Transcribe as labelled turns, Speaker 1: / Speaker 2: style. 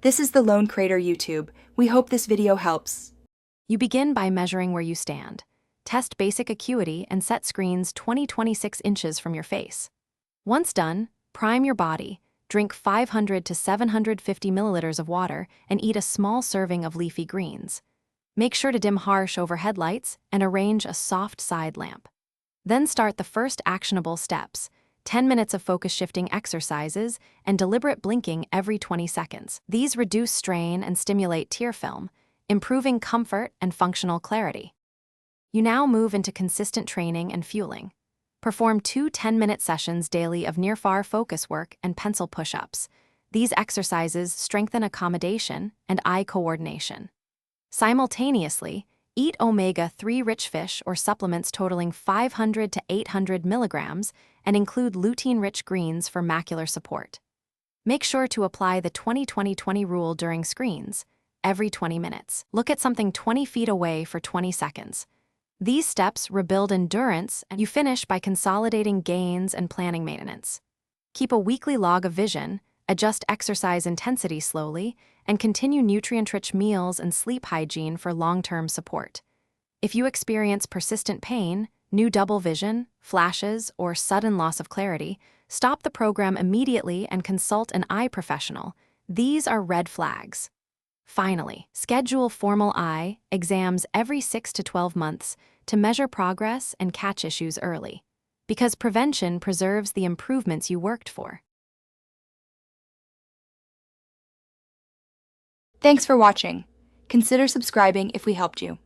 Speaker 1: This is the Lone Crater YouTube. We hope this video helps.
Speaker 2: You begin by measuring where you stand. Test basic acuity and set screens 20-26 inches from your face. Once done, prime your body, drink 500 to 750 milliliters of water, and eat a small serving of leafy greens. Make sure to dim harsh overhead lights and arrange a soft side lamp. Then start the first actionable steps: 10 minutes of focus-shifting exercises and deliberate blinking every 20 seconds. These reduce strain and stimulate tear film, improving comfort and functional clarity. You now move into consistent training and fueling. Perform 2 10-minute sessions daily of near-far focus work and pencil push-ups. These exercises strengthen accommodation and eye coordination. Simultaneously, eat omega-3 rich fish or supplements totaling 500 to 800 milligrams and include lutein-rich greens for macular support. Make sure to apply the 20-20-20 rule during screens, every 20 minutes. Look at something 20 feet away for 20 seconds. These steps rebuild endurance, and you finish by consolidating gains and planning maintenance. Keep a weekly log of vision, adjust exercise intensity slowly, and continue nutrient-rich meals and sleep hygiene for long-term support. If you experience persistent pain, new double vision, flashes, or sudden loss of clarity, stop the program immediately and consult an eye professional. These are red flags. Finally, schedule formal eye exams every 6 to 12 months to measure progress and catch issues early, because prevention preserves the improvements you worked for.
Speaker 1: Thanks for watching. Consider subscribing if we helped you.